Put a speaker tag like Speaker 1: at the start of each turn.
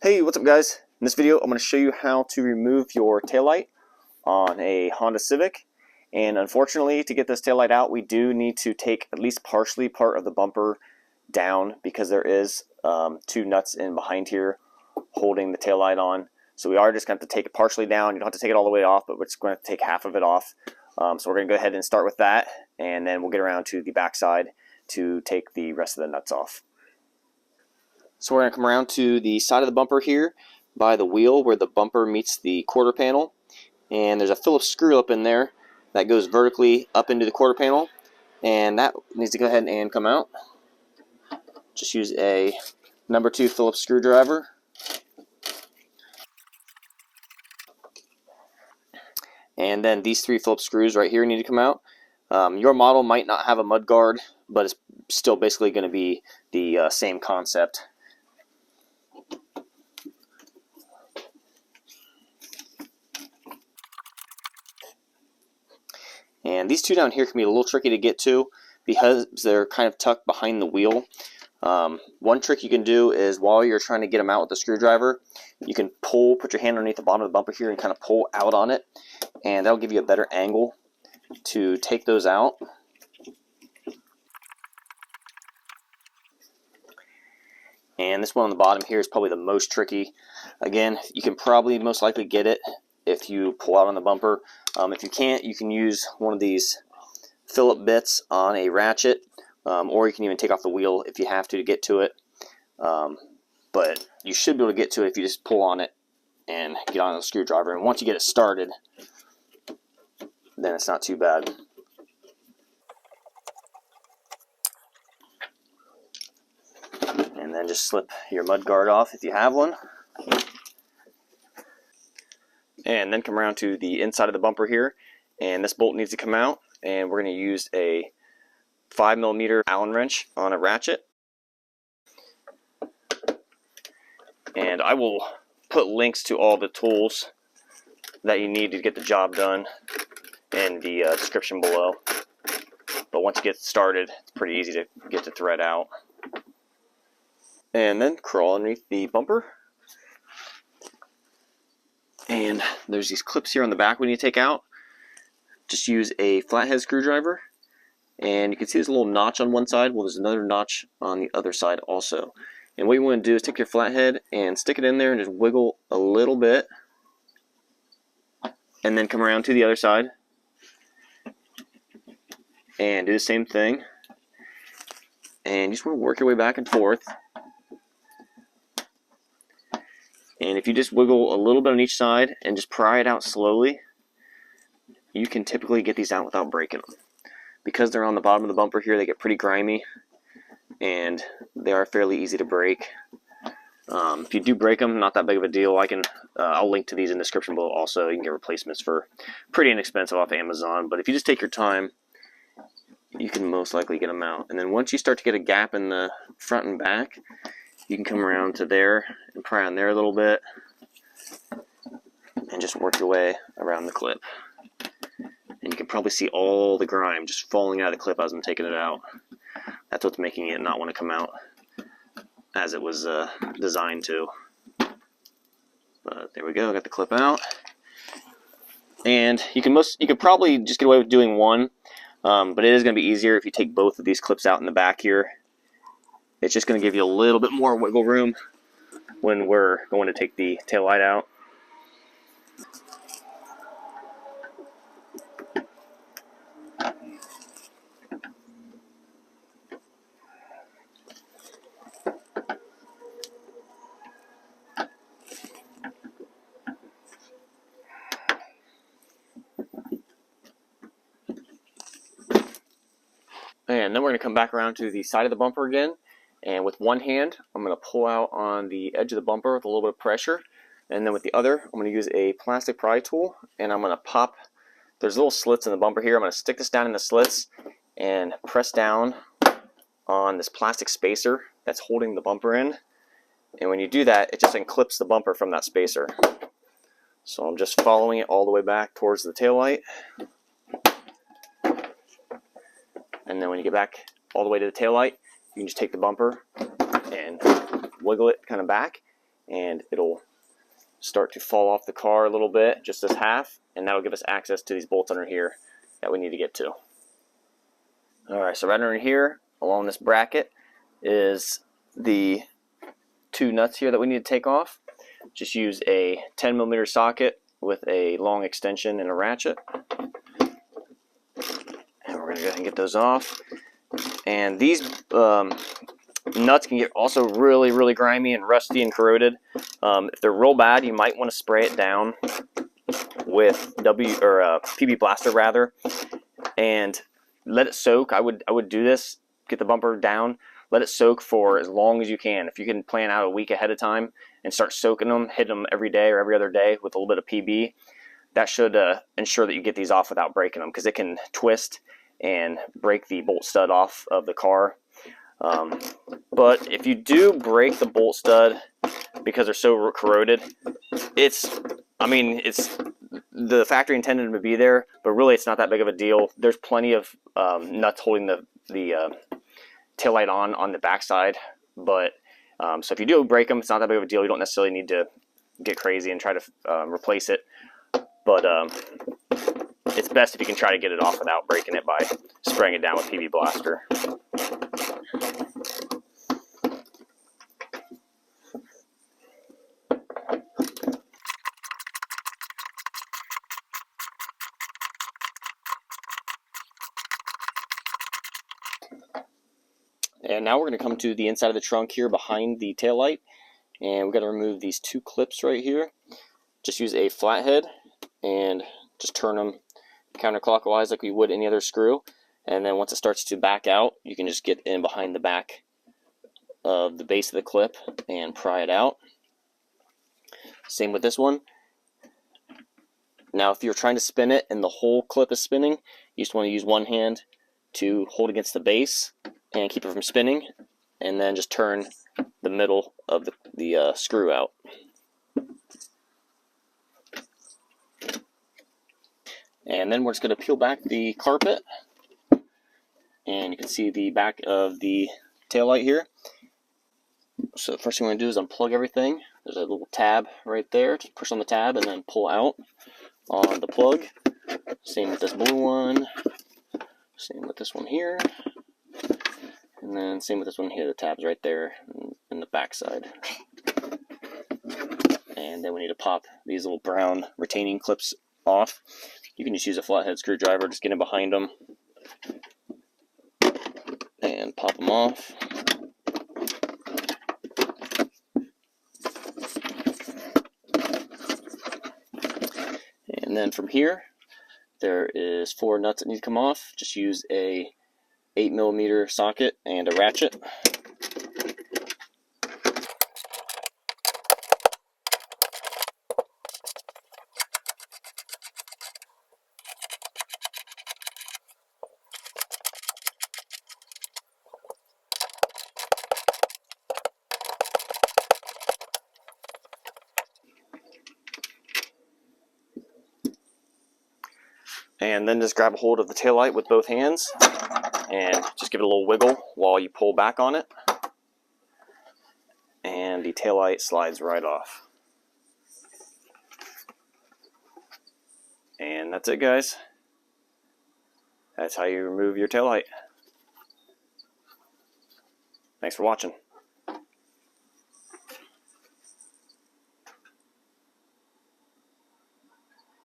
Speaker 1: Hey, what's up guys? In this video I'm going to show you how to remove your taillight on a Honda Civic. And unfortunately, to get this taillight out, we do need to take at least partially part of the bumper down because there is two nuts in behind here holding the taillight on. So we are just going to have to take it partially down. You don't have to take it all the way off, but we're just going to take half of it off. So we're going to go ahead and start with that, and then we'll get around to the back side to take the rest of the nuts off. So we're going to come around to the side of the bumper here by the wheel where the bumper meets the quarter panel. And there's a Phillips screw up in there that goes vertically up into the quarter panel. And that needs to go ahead and come out. Just use a number 2 Phillips screwdriver. And then these 3 Phillips screws right here need to come out. Your model might not have a mud guard, but it's still basically going to be the same concept. And these two down here can be a little tricky to get to because they're kind of tucked behind the wheel. One trick you can do is while you're trying to get them out with the screwdriver, you can put your hand underneath the bottom of the bumper here and kind of pull out on it, and that'll give you a better angle to take those out. And this one on the bottom here is probably the most tricky. Again, you can probably most likely get it if you pull out on the bumper. If you can't, you can use one of these Phillip bits on a ratchet, or you can even take off the wheel if you have to get to it. But you should be able to get to it if you just pull on it and get on the screwdriver. And once you get it started, then it's not too bad. And then just slip your mud guard off if you have one. And then come around to the inside of the bumper here, and this bolt needs to come out, and we're going to use a 5mm Allen wrench on a ratchet. And I will put links to all the tools that you need to get the job done in the description below. But once you get started, it's pretty easy to get the thread out. And then crawl underneath the bumper. And there's these clips here on the back we need to take out. Just use a flathead screwdriver. And you can see there's a little notch on one side. Well, there's another notch on the other side also. And what you want to do is take your flathead and stick it in there and just wiggle a little bit. And then come around to the other side. And do the same thing. And you just want to work your way back and forth. And if you just wiggle a little bit on each side and just pry it out slowly, you can typically get these out without breaking them. Because they're on the bottom of the bumper here, they get pretty grimy, and they are fairly easy to break. If you do break them, not that big of a deal. I'll link to these in the description below also. You can get replacements for pretty inexpensive off Amazon. But if you just take your time, you can most likely get them out. And then once you start to get a gap in the front and back, you can come around to there and pry on there a little bit and just work your way around the clip. And you can probably see all the grime just falling out of the clip as I'm taking it out. That's what's making it not want to come out as it was designed to. But there we go, I got the clip out. And you could probably just get away with doing one, but it is going to be easier if you take both of these clips out in the back here. It's just going to give you a little bit more wiggle room when we're going to take the taillight out. And then we're going to come back around to the side of the bumper again. And with one hand, I'm going to pull out on the edge of the bumper with a little bit of pressure. And then with the other, I'm going to use a plastic pry tool. And I'm going to pop, there's little slits in the bumper here. I'm going to stick this down in the slits and press down on this plastic spacer that's holding the bumper in. And when you do that, it just unclips the bumper from that spacer. So I'm just following it all the way back towards the taillight. And then when you get back all the way to the taillight, you can just take the bumper and wiggle it kind of back, and it'll start to fall off the car a little bit, just this half, and that'll give us access to these bolts under here that we need to get to. Alright, so right under here, along this bracket, is the two nuts here that we need to take off. Just use a 10mm socket with a long extension and a ratchet. And we're going to go ahead and get those off. And these nuts can get also really grimy and rusty and corroded. If they're real bad, you might want to spray it down with PB Blaster rather, and let it soak. I would do this. Get the bumper down, let it soak for as long as you can. If you can plan out a week ahead of time and start soaking them, hit them every day or every other day with a little bit of PB, that should ensure that you get these off without breaking them, because it can twist and break the bolt stud off of the car. But if you do break the bolt stud because they're so corroded, it's the factory intended them to be there, but really it's not that big of a deal. There's plenty of nuts holding the taillight on the backside, but so if you do break them, it's not that big of a deal. You don't necessarily need to get crazy and try to replace it, but it's best if you can try to get it off without breaking it by spraying it down with PB Blaster. And now we're going to come to the inside of the trunk here behind the taillight, and we've got to remove these two clips right here. Just use a flathead and just turn them counterclockwise like we would any other screw, and then once it starts to back out, you can just get in behind the back of the base of the clip and pry it out. Same with this one. Now if you're trying to spin it and the whole clip is spinning, you just want to use one hand to hold against the base and keep it from spinning, and then just turn the middle of the screw out. And then we're just going to peel back the carpet, and you can see the back of the taillight here. So the first thing we're going to do is unplug everything. There's a little tab right there. Just push on the tab and then pull out on the plug. Same with this blue one. Same with this one here. And then same with this one here. The tab's right there in the back side. And then we need to pop these little brown retaining clips off. You can just use a flathead screwdriver, just get in behind them and pop them off. And then from here, there is 4 nuts that need to come off. Just use a 8mm socket and a ratchet. And then just grab a hold of the taillight with both hands and just give it a little wiggle while you pull back on it. And the taillight slides right off. And that's it, guys. That's how you remove your taillight. Thanks for watching.